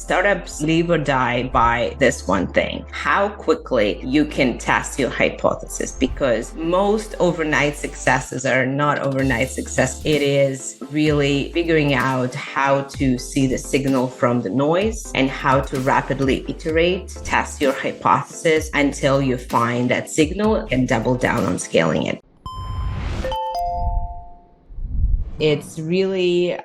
Startups live or die by this one thing: how quickly you can test your hypothesis, because most overnight successes are not overnight success. It is really figuring out how to see the signal from the noise and how to rapidly iterate, test your hypothesis until you find that signal and double down on scaling it. It's really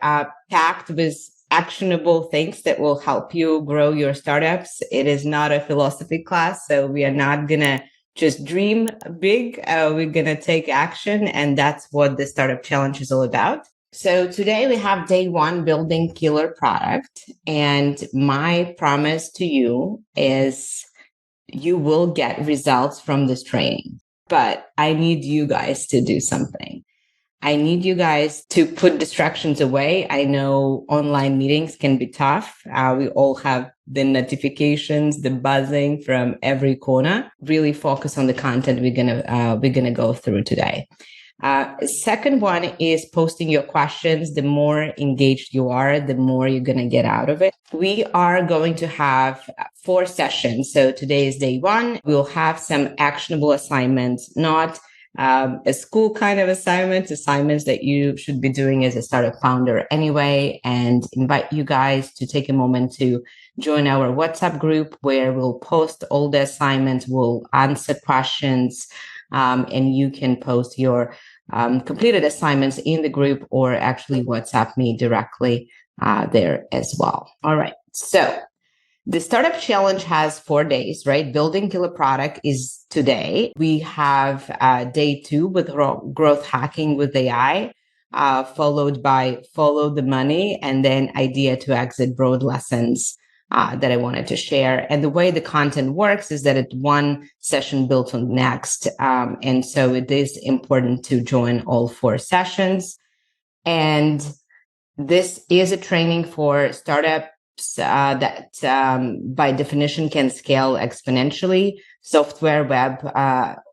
packed with actionable things that will help you grow your startups. It is not a philosophy class, so we are not going to just dream big. We're going to take action, and that's what the Startup Challenge is all about. So today we have day one, building killer product. And my promise to you is you will get results from this training, but I need you guys to do something. I need you guys to put distractions away. I know online meetings can be tough. We all have the notifications, the buzzing from every corner. Really focus on the content we're gonna go through today. Second one is posting your questions. The more engaged you are, the more you're going to get out of it. We are going to have 4 sessions. So today is day 1. We'll have some actionable assignments, not a school kind of assignments that you should be doing as a startup founder anyway, and invite you guys to take a moment to join our WhatsApp group where we'll post all the assignments, we'll answer questions, and you can post your completed assignments in the group or actually WhatsApp me directly there as well. All right. So the Startup Challenge has 4 days, right? Building killer product is today. We have day 2 with growth hacking with AI, followed by follow the money, and then idea to exit broad lessons that I wanted to share. And the way the content works is that it's one session built on the next. And so it is important to join all 4 sessions. And this is a training for startups that by definition can scale exponentially, software, web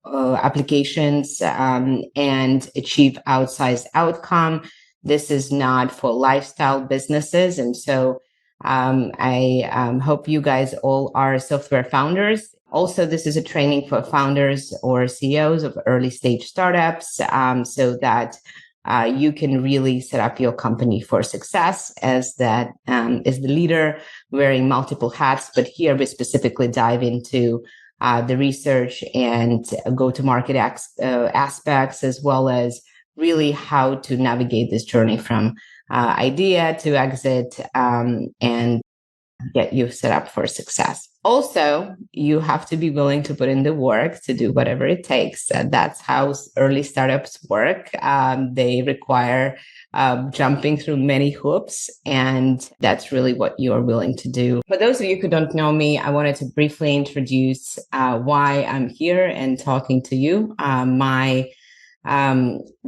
applications, and achieve outsized outcome. This is not for lifestyle businesses. And so I hope you guys all are software founders. Also, this is a training for founders or CEOs of early stage startups, so that you can really set up your company for success as the leader, wearing multiple hats. But here we specifically dive into the research and go-to-market aspects, as well as really how to navigate this journey from idea to exit, and get you set up for success. Also, you have to be willing to put in the work to do whatever it takes. That's how early startups work. They require jumping through many hoops, and that's really what you are willing to do. For those of you who don't know me, I wanted to briefly introduce why I'm here and talking to you. My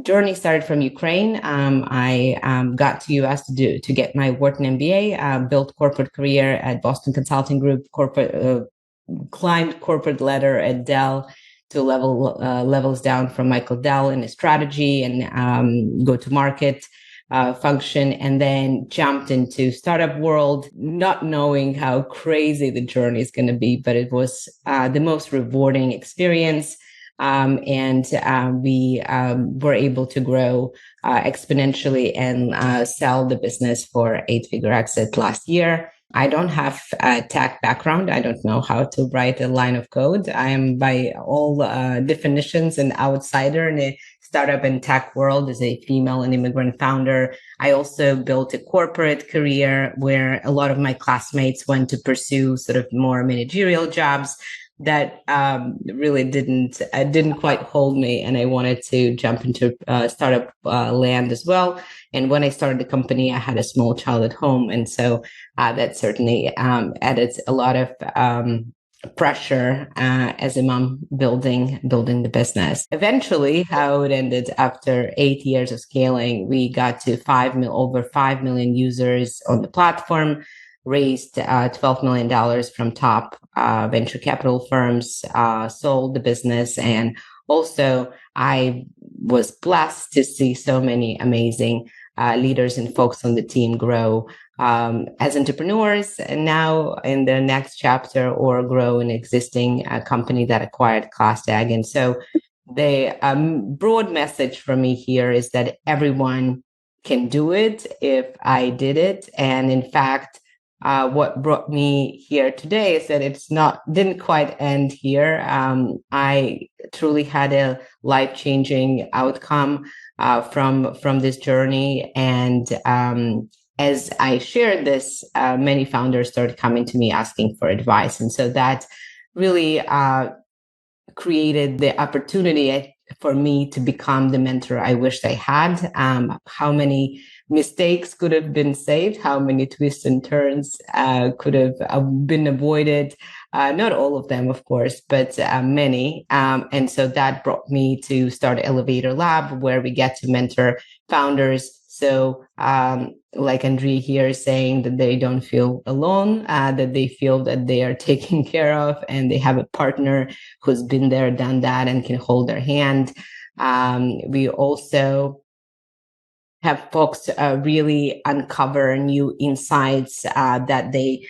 journey started from Ukraine. I got to US to get my Wharton MBA, built corporate career at Boston Consulting Group, climbed corporate ladder at Dell to levels down from Michael Dell in a strategy and go-to-market function, and then jumped into startup world, not knowing how crazy the journey is going to be, but it was the most rewarding experience. We were able to grow exponentially and sell the business for 8-figure exit last year. I don't have a tech background. I don't know how to write a line of code. I am, by all definitions, an outsider in a startup and tech world as a female and immigrant founder. I also built a corporate career where a lot of my classmates went to pursue sort of more managerial jobs that really didn't quite hold me, and I wanted to jump into startup land as well. And when I started the company, I had a small child at home, and so that certainly added a lot of pressure as a mom building the business. Eventually, how it ended after 8 years of scaling, we got to over 5 million users on the platform. Raised $12 million from top venture capital firms, sold the business. And also, I was blessed to see so many amazing leaders and folks on the team grow as entrepreneurs and now in the next chapter, or grow an existing company that acquired ClassTag. And so the broad message for me here is that everyone can do it if I did it. And in fact, what brought me here today is that didn't quite end here. I truly had a life-changing outcome from this journey. And as I shared this, many founders started coming to me asking for advice. And so that really created the opportunity for me to become the mentor I wished I had. How many mistakes could have been saved? How many twists and turns could have been avoided? Not all of them, of course, but many. And so that brought me to start Elevator Lab, where we get to mentor founders. So like Andrea here is saying, that they don't feel alone, that they feel that they are taken care of and they have a partner who's been there, done that, and can hold their hand. We also have folks really uncover new insights that they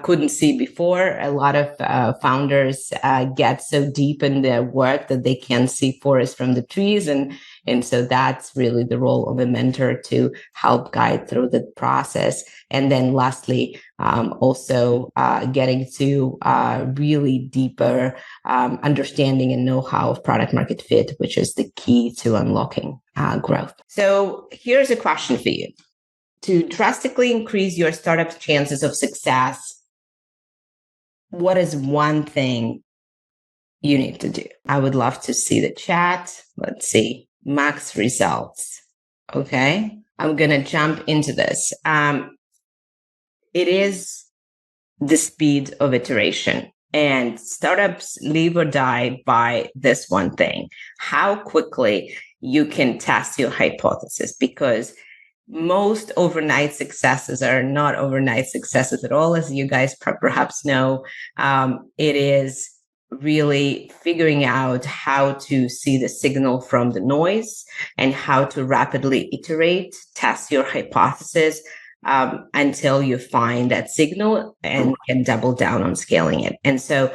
couldn't see before. A lot of founders get so deep in their work that they can't see forest from the trees. And so that's really the role of a mentor, to help guide through the process. And then lastly, also getting to really deeper understanding and know-how of product market fit, which is the key to unlocking growth. So here's a question for you. To drastically increase your startup's chances of success, what is one thing you need to do? I would love to see the chat. Let's see. Max results. Okay. I'm going to jump into this. It is the speed of iteration. And startups live or die by this one thing: how quickly you can test your hypothesis, because most overnight successes are not overnight successes at all. As you guys perhaps know, it is really figuring out how to see the signal from the noise and how to rapidly iterate, test your hypothesis until you find that signal and can double down on scaling it. And so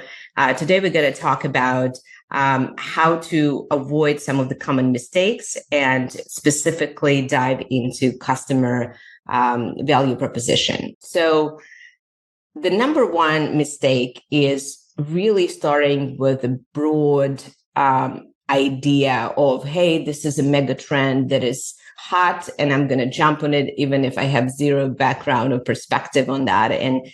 today we're going to talk about how to avoid some of the common mistakes and specifically dive into customer value proposition. So the number one mistake is really starting with a broad idea of, hey, this is a mega trend that is hot and I'm going to jump on it, even if I have zero background or perspective on that. And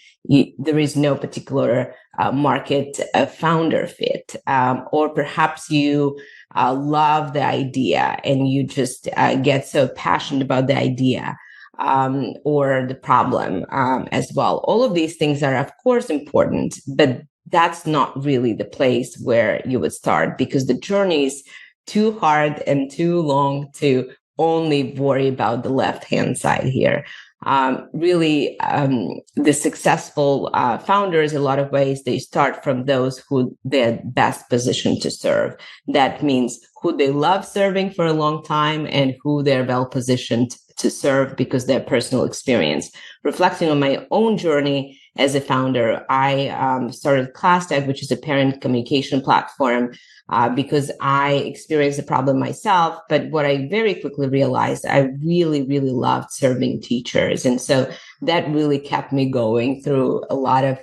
there is no particular market founder fit. Or perhaps you love the idea and you just get so passionate about the idea or the problem as well. All of these things are, of course, important, but that's not really the place where you would start, because the journey is too hard and too long to only worry about the left-hand side here. Really, the successful founders, a lot of ways, they start from those who they're best positioned to serve. That means who they love serving for a long time and who they're well positioned to serve because their personal experience. Reflecting on my own journey as a founder, I started ClassTag, which is a parent communication platform, because I experienced the problem myself. But what I very quickly realized, I really, really loved serving teachers. And so that really kept me going through a lot of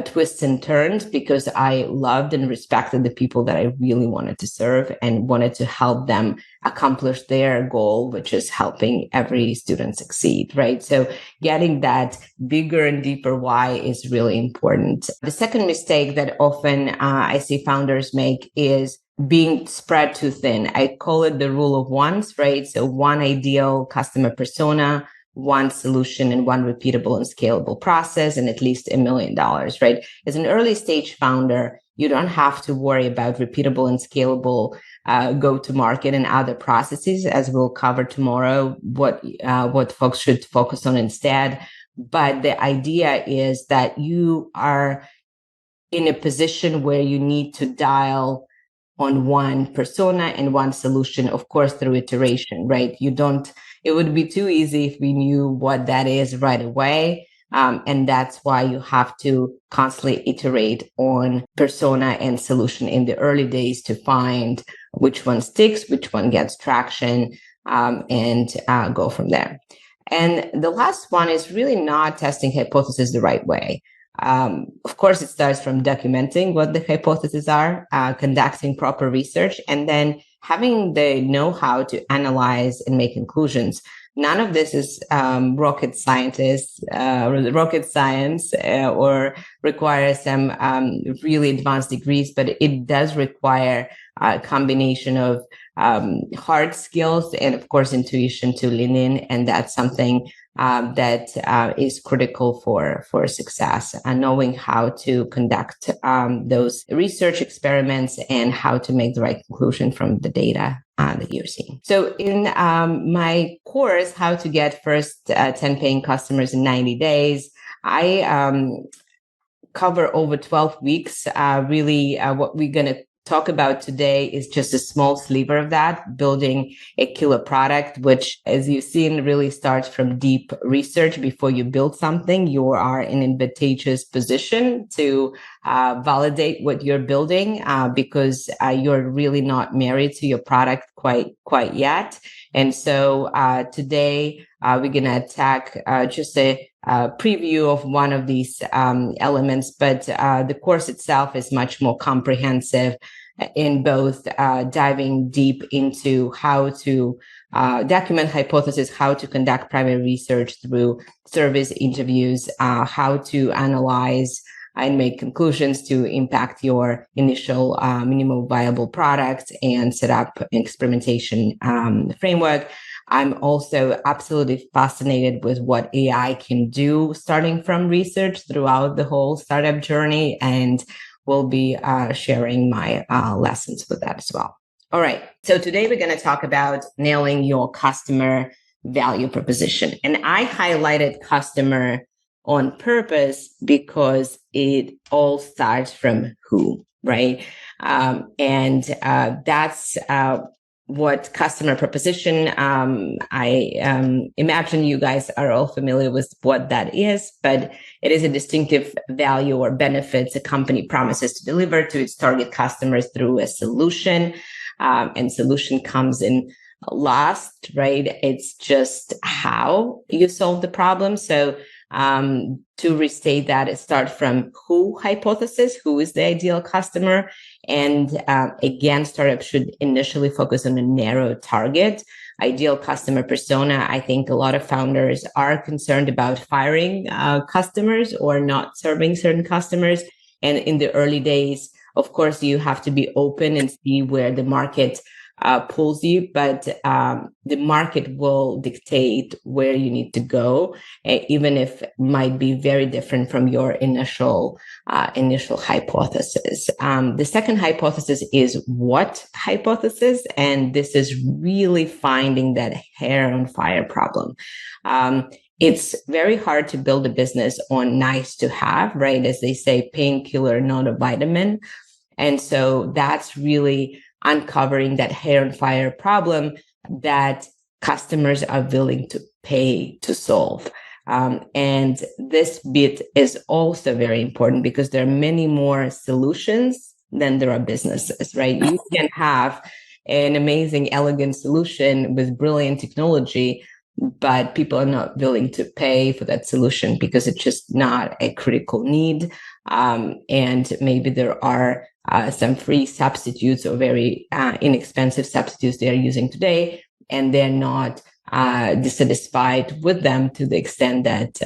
twists and turns, because I loved and respected the people that I really wanted to serve and wanted to help them accomplish their goal, which is helping every student succeed, right? So getting that bigger and deeper why is really important. The second mistake that often I see founders make is being spread too thin. I call it the rule of ones, right? So one ideal customer persona, one solution, and one repeatable and scalable process, and at least $1 million, right? As an early stage founder, you don't have to worry about repeatable and scalable go-to-market and other processes, as we'll cover tomorrow, what folks should focus on instead. But the idea is that you are in a position where you need to dial on one persona and one solution, of course, through iteration, right? You don't it would be too easy if we knew what that is right away. And that's why you have to constantly iterate on persona and solution in the early days to find which one sticks, which one gets traction, and go from there. And the last one is really not testing hypotheses the right way. Of course, it starts from documenting what the hypotheses are, conducting proper research, and then having the know-how to analyze and make conclusions. None of this is rocket scientist, rocket science, or requires some really advanced degrees, but it does require a combination of hard skills and, of course, intuition to lean in, and that's something that is critical for success, and knowing how to conduct those research experiments and how to make the right conclusion from the data that you're seeing. So in my course, How to Get First 10 Paying Customers in 90 Days, I cover over 12 weeks. Really, what we're going to talk about today is just a small sliver of that, building a killer product, which, as you've seen, really starts from deep research. Before you build something, you are in an advantageous position to validate what you're building, because you're really not married to your product quite yet. And so today we're going to attack just a preview of one of these elements, but the course itself is much more comprehensive in both diving deep into how to document hypotheses, how to conduct primary research through surveys, interviews, how to analyze and make conclusions to impact your initial minimum viable product, and set up an experimentation framework. I'm also absolutely fascinated with what AI can do, starting from research throughout the whole startup journey, and will be sharing my lessons with that as well. All right. So today we're going to talk about nailing your customer value proposition. And I highlighted customer on purpose because it all starts from who, right? And that's what customer proposition. I imagine you guys are all familiar with what that is, but it is a distinctive value or benefits a company promises to deliver to its target customers through a solution. And solution comes in last, right? It's just how you solve the problem. So to restate that, it starts from who hypothesis, who is the ideal customer. And again, startups should initially focus on a narrow target, ideal customer persona. I think a lot of founders are concerned about firing customers or not serving certain customers. And in the early days, of course, you have to be open and see where the market pulls you, but the market will dictate where you need to go, even if it might be very different from your initial hypothesis. The second hypothesis is what hypothesis, and this is really finding that hair on fire problem. It's very hard to build a business on nice to have, right? As they say, painkiller, not a vitamin. And so that's really uncovering that hair on fire problem that customers are willing to pay to solve. And this bit is also very important because there are many more solutions than there are businesses, right? You can have an amazing, elegant solution with brilliant technology, but people are not willing to pay for that solution because it's just not a critical need. And maybe there are some free substitutes or very inexpensive substitutes they are using today, and they're not dissatisfied with them to the extent that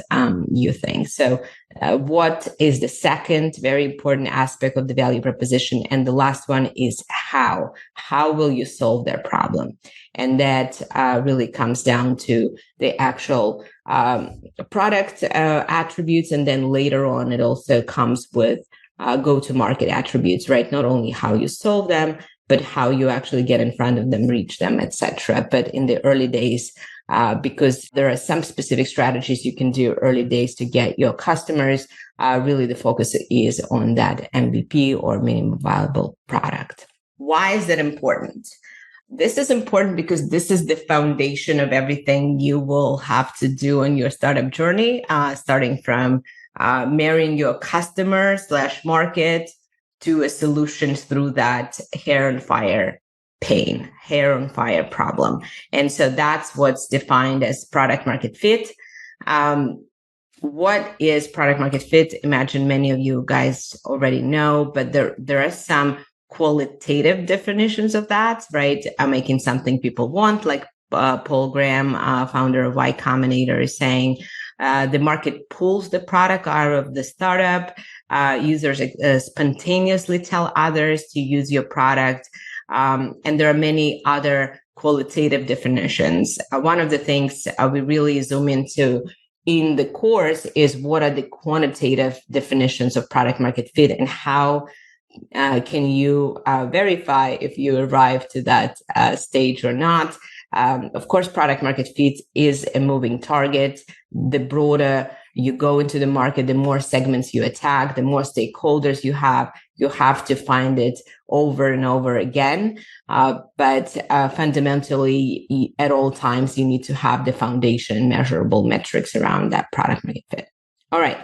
you think. So what is the second very important aspect of the value proposition? And the last one is how. How will you solve their problem? And that really comes down to the actual product attributes. And then later on, it also comes with go-to-market attributes, right? Not only how you solve them, but how you actually get in front of them, reach them, etc. But in the early days, because there are some specific strategies you can do early days to get your customers, really the focus is on that MVP or minimum viable product. Why is that important? This is important because this is the foundation of everything you will have to do on your startup journey, starting from marrying your customer slash market to a solution through that hair on fire pain, hair on fire problem. And so that's what's defined as product market fit. What is product market fit? Imagine many of you guys already know, but there are some qualitative definitions of that, right? Making something people want, like Paul Graham, founder of Y Combinator, is saying the market pulls the product out of the startup. Users spontaneously tell others to use your product. And there are many other qualitative definitions. One of the things we really zoom into in the course is what are the quantitative definitions of product market fit and how can you verify if you arrive to that stage or not? Of course, product market fit is a moving target. The broader you go into the market, the more segments you attack, the more stakeholders you have to find it over and over again. But fundamentally, at all times, you need to have the foundation measurable metrics around that product market fit. All right.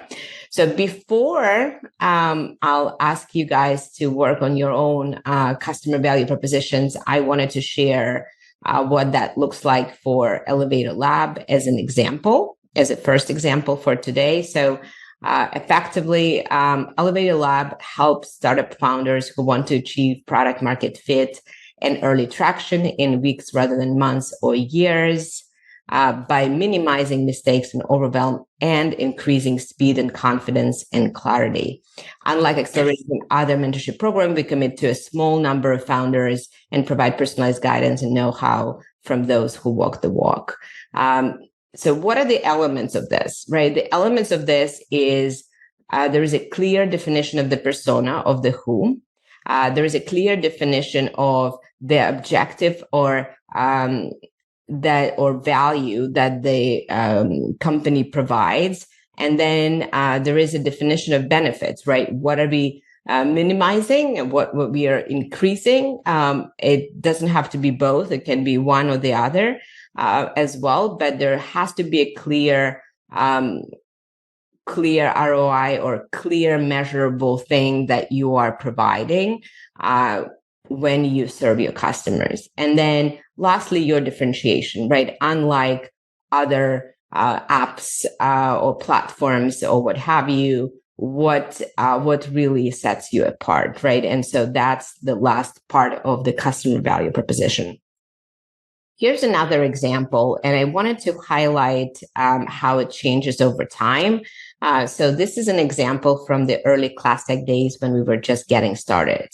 So before I'll ask you guys to work on your own customer value propositions, I wanted to share what that looks like for Elevator Lab as an example, as a first example for today. So effectively, Elevator Lab helps startup founders who want to achieve product market fit and early traction in weeks rather than months or years. By minimizing mistakes and overwhelm and increasing speed and confidence and clarity. Unlike accelerating other mentorship programs, we commit to a small number of founders and provide personalized guidance and know-how from those who walk the walk. So what are the elements of this, right? The elements of this is there is a clear definition of the persona of the who. There is a clear definition of the objective or value that the company provides. And then there is a definition of benefits, right? What are we minimizing and what we are increasing? It doesn't have to be both. It can be one or the other as well, but there has to be a clear ROI or clear measurable thing that you are providing when you serve your customers. And then lastly, your differentiation, right? Unlike other apps or platforms or what have you, what really sets you apart, right? And so that's the last part of the customer value proposition. Here's another example, and I wanted to highlight how it changes over time. So this is an example from the early ClassTech days when we were just getting started.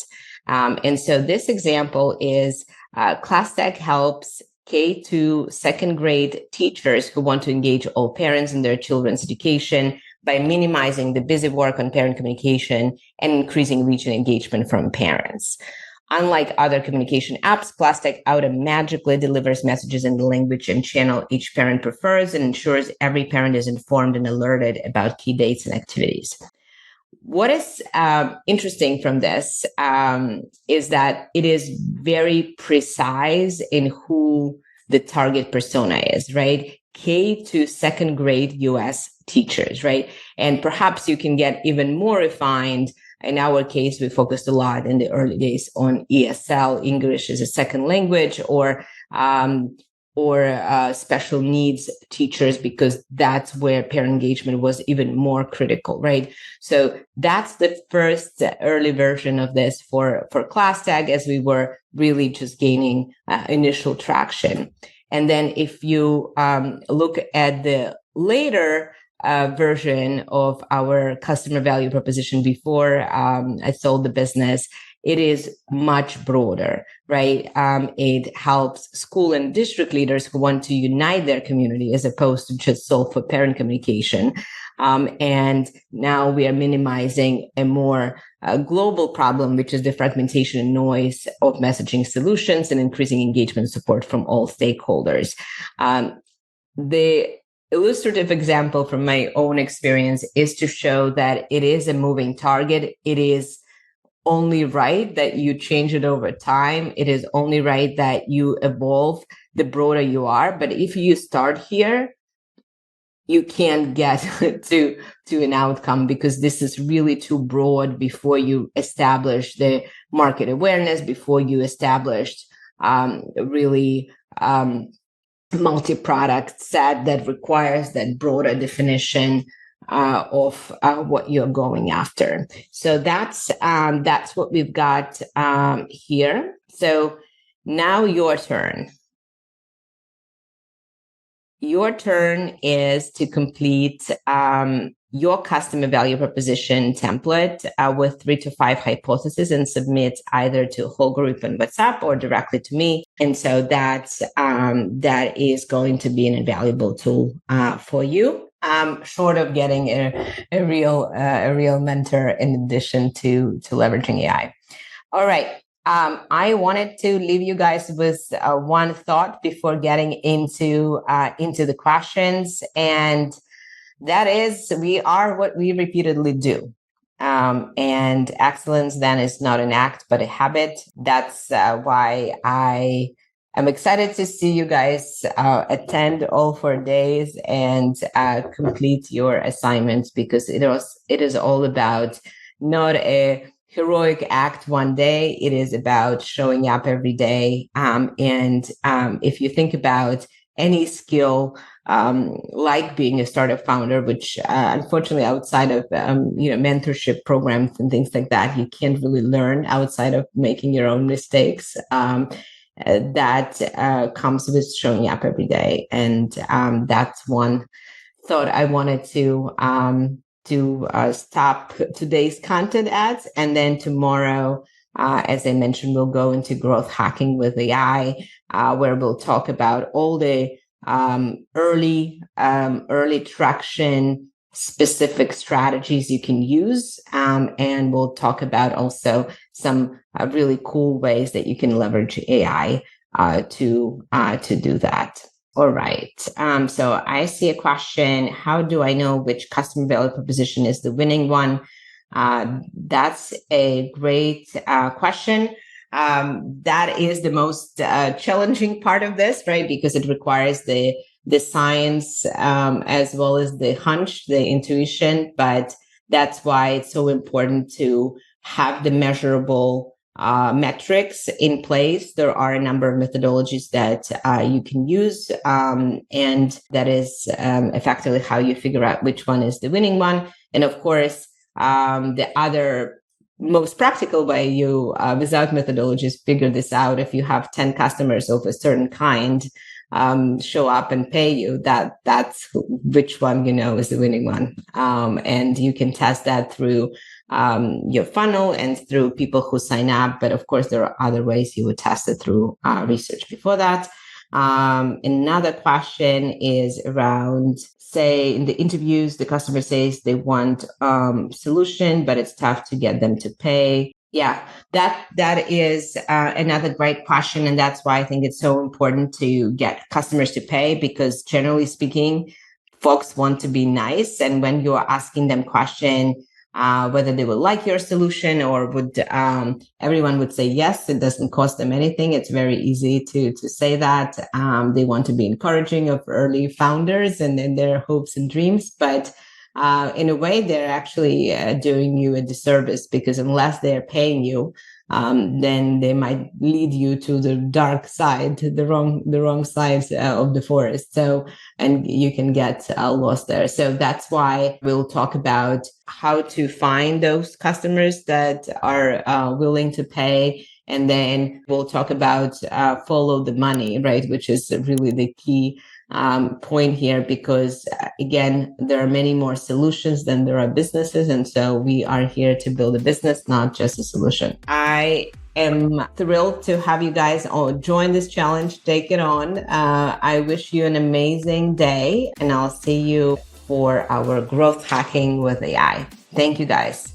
And so this example is ClassTech helps K to second grade teachers who want to engage all parents in their children's education by minimizing the busy work on parent communication and increasing reach and engagement from parents. Unlike other communication apps, ClassTech automatically delivers messages in the language and channel each parent prefers and ensures every parent is informed and alerted about key dates and activities. What is interesting from this is that it is very precise in who the target persona is, right? K to second grade US teachers, right? And perhaps you can get even more refined. In our case, we focused a lot in the early days on ESL, English as a second language, or special needs teachers, because that's where parent engagement was even more critical, right? So that's the first early version of this for ClassTag, as we were really just gaining initial traction. And then if you look at the later version of our customer value proposition before I sold the business, it is much broader, right? It helps school and district leaders who want to unite their community as opposed to just solve for parent communication. And now we are minimizing a more global problem, which is the fragmentation and noise of messaging solutions and increasing engagement and support from all stakeholders. The illustrative example from my own experience is to show that it is a moving target. It is only right that you change it over time. It is only right that you evolve the broader you are. But if you start here, you can't get to an outcome, because this is really too broad before you establish the market awareness, before you established really multi-product set that requires that broader definition of what you're going after. So that's what we've got here. So now your turn. Your turn is to complete your customer value proposition template with 3 to 5 hypotheses and submit either to a whole group in WhatsApp or directly to me. And so that is going to be an invaluable tool for you, short of getting a real mentor in addition to leveraging AI. All right. I wanted to leave you guys with one thought before getting into the questions, and that is, we are what we repeatedly do. And excellence then is not an act, but a habit. That's why I am excited to see you guys attend all 4 days and complete your assignments, because it is all about not a heroic act one day. It is about showing up every day. And if you think about any skill, like being a startup founder, which unfortunately outside of mentorship programs and things like that, you can't really learn outside of making your own mistakes. That comes with showing up every day, and that's one thought I wanted to stop today's content ads. And then tomorrow, as I mentioned, we'll go into growth hacking with AI, where we'll talk about all the early traction specific strategies you can use. And we'll talk about also some really cool ways that you can leverage AI to do that. All right. So I see a question. How do I know which customer value proposition is the winning one? That's a great question. That is the most challenging part of this, right? Because it requires the science as well as the hunch, the intuition. But that's why it's so important to have the measurable metrics in place. There are a number of methodologies that you can use, and that is effectively how you figure out which one is the winning one. And of course, the other most practical way you, without methodologies, figure this out. If you have 10 customers of a certain kind show up and pay you, that's which one is the winning one. And you can test that through your funnel and through people who sign up. But of course, there are other ways you would test it through research before that. Another question is around, say, in the interviews, the customer says they want solution, but it's tough to get them to pay. Yeah, that is another great question. And that's why I think it's so important to get customers to pay, because generally speaking, folks want to be nice. And when you're asking them question, whether they would like your solution or would everyone would say yes, it doesn't cost them anything. It's very easy to say that. They want to be encouraging of early founders and their hopes and dreams. But in a way, they're actually doing you a disservice, because unless they're paying you, then they might lead you to the dark side, the wrong sides of the forest. So, and you can get lost there. So that's why we'll talk about how to find those customers that are willing to pay. And then we'll talk about follow the money, right? Which is really the key point here, because again, there are many more solutions than there are businesses. And so we are here to build a business, not just a solution. I am thrilled to have you guys all join this challenge, take it on. I wish you an amazing day, and I'll see you for our growth hacking with AI. Thank you guys.